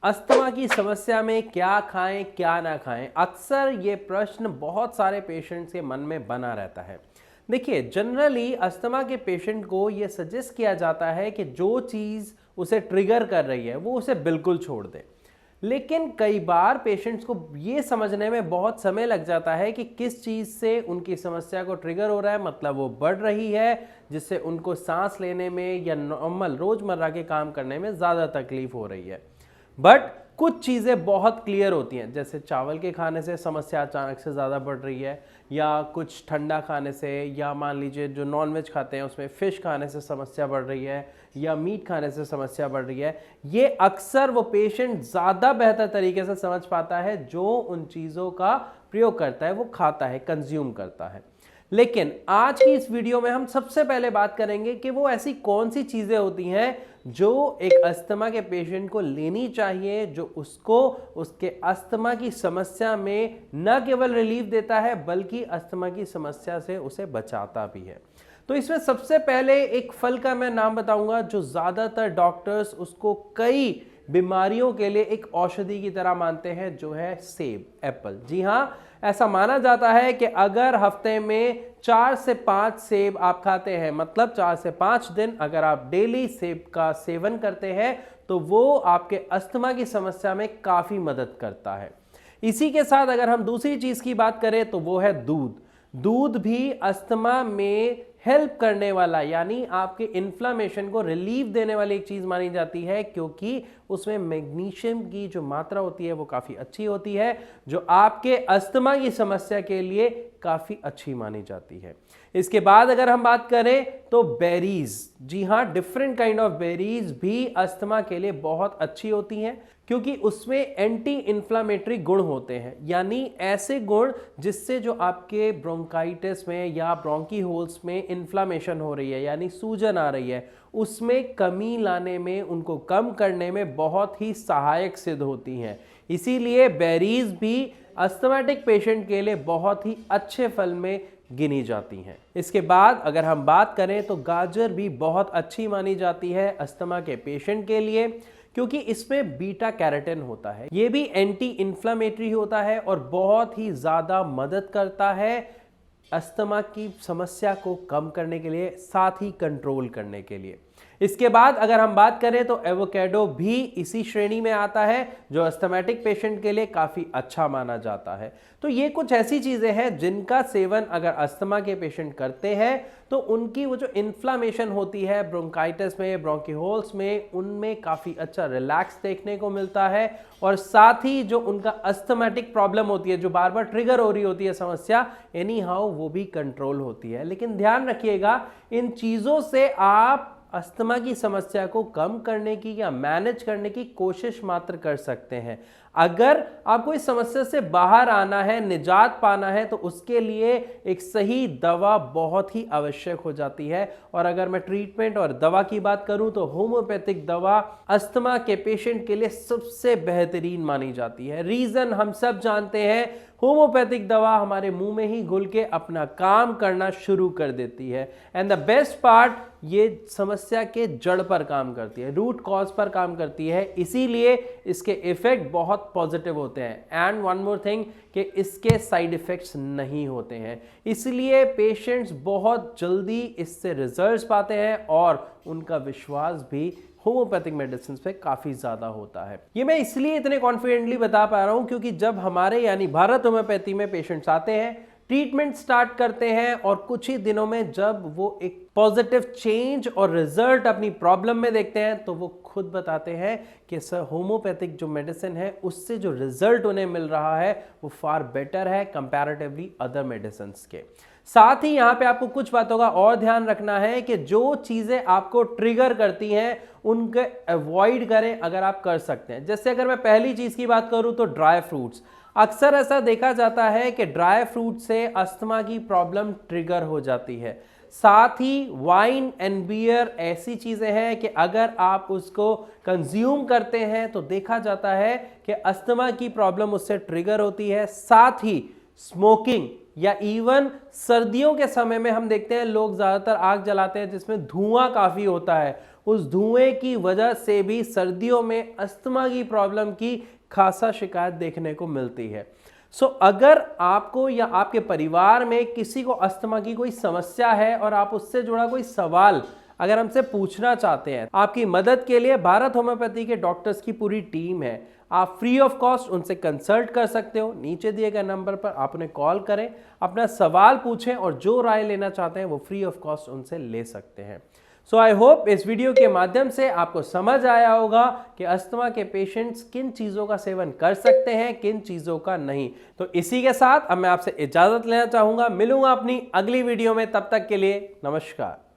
Asthma की समस्या में क्या खाएं क्या ना खाएं, अक्सर ये प्रश्न बहुत सारे पेशेंट्स के मन में बना रहता है। देखिए, जनरली अस्थमा के पेशेंट को ये सजेस्ट किया जाता है कि जो चीज़ उसे ट्रिगर कर रही है वो उसे बिल्कुल छोड़ दे। लेकिन कई बार पेशेंट्स को ये समझने में बहुत समय लग जाता है कि किस चीज़ से उनकी समस्या को ट्रिगर हो रहा है, मतलब वो बढ़ रही है, जिससे उनको सांस लेने में या नॉर्मल रोज़मर्रा के काम करने में ज़्यादा तकलीफ हो रही है। बट कुछ चीज़ें बहुत क्लियर होती हैं, जैसे चावल के खाने से समस्या अचानक से ज़्यादा बढ़ रही है, या कुछ ठंडा खाने से, या मान लीजिए जो नॉनवेज खाते हैं उसमें फ़िश खाने से समस्या बढ़ रही है, या मीट खाने से समस्या बढ़ रही है। ये अक्सर वो पेशेंट ज़्यादा बेहतर तरीके से समझ पाता है जो उन चीज़ों का प्रयोग करता है, वो खाता है, कंज्यूम करता है। लेकिन आज की इस वीडियो में हम सबसे पहले बात करेंगे कि वो ऐसी कौन सी चीज़ें होती हैं जो एक अस्थमा के पेशेंट को लेनी चाहिए, जो उसको उसके अस्थमा की समस्या में न केवल रिलीफ देता है बल्कि अस्थमा की समस्या से उसे बचाता भी है। तो इसमें सबसे पहले एक फल का मैं नाम बताऊंगा जो ज़्यादातर डॉक्टर्स उसको कई बीमारियों के लिए एक औषधि की तरह मानते हैं, जो है सेब, एप्पल। जी हाँ, ऐसा माना जाता है कि अगर हफ्ते में 4 से 5 सेब आप खाते हैं, मतलब 4 से 5 दिन अगर आप डेली सेब का सेवन करते हैं, तो वो आपके अस्थमा की समस्या में काफ़ी मदद करता है। इसी के साथ अगर हम दूसरी चीज़ की बात करें तो वो है दूध। दूध भी अस्थमा में हेल्प करने वाला, यानी आपके इन्फ्लामेशन को रिलीफ देने वाली एक चीज़ मानी जाती है, क्योंकि उसमें मैग्नीशियम की जो मात्रा होती है वो काफ़ी अच्छी होती है, जो आपके अस्थमा की समस्या के लिए काफ़ी अच्छी मानी जाती है। इसके बाद अगर हम बात करें तो बेरीज, जी हाँ, डिफरेंट काइंड ऑफ बेरीज भी अस्थमा के लिए बहुत अच्छी होती हैं, क्योंकि उसमें एंटी इन्फ्लामेटरी गुण होते हैं, यानी ऐसे गुण जिससे जो आपके ब्रोंकाइटिस में या ब्रोंकी होल्स में इन्फ्लामेशन हो रही है, यानी सूजन आ रही है, उसमें कमी लाने में, उनको कम करने में बहुत ही सहायक सिद्ध होती हैं। इसीलिए बेरीज भी अस्थमेटिक पेशेंट के लिए बहुत ही अच्छे फल में गिनी जाती हैं। इसके बाद अगर हम बात करें तो गाजर भी बहुत अच्छी मानी जाती है अस्थमा के पेशेंट के लिए, क्योंकि इसमें बीटा कैरोटीन होता है। ये भी एंटी इन्फ्लामेटरी होता है और बहुत ही ज़्यादा मदद करता है अस्थमा की समस्या को कम करने के लिए, साथ ही कंट्रोल करने के लिए। इसके बाद अगर हम बात करें तो एवोकेडो भी इसी श्रेणी में आता है, जो अस्थमेटिक पेशेंट के लिए काफ़ी अच्छा माना जाता है। तो ये कुछ ऐसी चीज़ें हैं जिनका सेवन अगर अस्थमा के पेशेंट करते हैं तो उनकी वो जो इन्फ्लामेशन होती है ब्रोंकाइटिस में, ब्रोंकीहोल्स में, उनमें काफ़ी अच्छा रिलैक्स देखने को मिलता है, और साथ ही जो उनका अस्थमेटिक प्रॉब्लम होती है, जो बार बार ट्रिगर हो रही होती है समस्या, एनी हाउ वो भी कंट्रोल होती है। लेकिन ध्यान रखिएगा, इन चीज़ों से आप अस्थमा की समस्या को कम करने की या मैनेज करने की कोशिश मात्र कर सकते हैं। अगर आपको इस समस्या से बाहर आना है, निजात पाना है, तो उसके लिए एक सही दवा बहुत ही आवश्यक हो जाती है। और अगर मैं ट्रीटमेंट और दवा की बात करूं तो होम्योपैथिक दवा अस्थमा के पेशेंट के लिए सबसे बेहतरीन मानी जाती है। रीज़न हम सब जानते हैं, होम्योपैथिक दवा हमारे मुंह में ही घुल के अपना काम करना शुरू कर देती है। एंड द बेस्ट पार्ट, ये समस्या के जड़ पर काम करती है, रूट कॉज पर काम करती है, इसीलिए इसके इफेक्ट बहुत पॉजिटिव होते हैं। एंड वन मोर थिंग कि इसके साइड इफेक्ट्स नहीं होते हैं, इसलिए पेशेंट्स बहुत जल्दी इससे रिजल्ट्स पाते हैं और उनका विश्वास भी होम्योपैथिक मेडिसिन पे काफ़ी ज़्यादा होता है। ये मैं इसलिए इतने कॉन्फिडेंटली बता पा रहा हूँ क्योंकि जब हमारे यानी भारत होम्योपैथी में पेशेंट्स आते हैं, ट्रीटमेंट स्टार्ट करते हैं, और कुछ ही दिनों में जब वो एक पॉजिटिव चेंज और रिजल्ट अपनी प्रॉब्लम में देखते हैं, तो वो खुद बताते हैं कि सर, होम्योपैथिक जो मेडिसिन है उससे जो रिजल्ट उन्हें मिल रहा है वो फार बेटर है कंपैरेटिवली अदर मेडिसिन के। साथ ही यहाँ पे आपको कुछ बातों का और ध्यान रखना है कि जो चीज़ें आपको ट्रिगर करती हैं उनके अवॉइड करें अगर आप कर सकते हैं। जैसे अगर मैं पहली चीज़ की बात करूँ तो ड्राई फ्रूट्स, अक्सर ऐसा देखा जाता है कि ड्राई फ्रूट से अस्थमा की प्रॉब्लम ट्रिगर हो जाती है। साथ ही वाइन एंड बियर ऐसी चीज़ें हैं कि अगर आप उसको कंज्यूम करते हैं तो देखा जाता है कि अस्थमा की प्रॉब्लम उससे ट्रिगर होती है। साथ ही स्मोकिंग, या इवन सर्दियों के समय में हम देखते हैं लोग ज़्यादातर आग जलाते हैं जिसमें धुआं काफ़ी होता है, उस धुएं की वजह से भी सर्दियों में अस्थमा की प्रॉब्लम की खासा शिकायत देखने को मिलती है। अगर आपको या आपके परिवार में किसी को अस्थमा की कोई समस्या है और आप उससे जुड़ा कोई सवाल अगर हमसे पूछना चाहते हैं, आपकी मदद के लिए भारत होम्योपैथी के डॉक्टर्स की पूरी टीम है। आप फ्री ऑफ कॉस्ट उनसे कंसल्ट कर सकते हो। नीचे दिए गए नंबर पर आप उन्हें कॉल करें, अपना सवाल पूछें और जो राय लेना चाहते हैं वो फ्री ऑफ कॉस्ट उनसे ले सकते हैं। आई होप इस वीडियो के माध्यम से आपको समझ आया होगा कि अस्थमा के पेशेंट्स किन चीज़ों का सेवन कर सकते हैं, किन चीज़ों का नहीं। तो इसी के साथ अब मैं आपसे इजाज़त लेना चाहूँगा। मिलूंगा अपनी अगली वीडियो में, तब तक के लिए नमस्कार।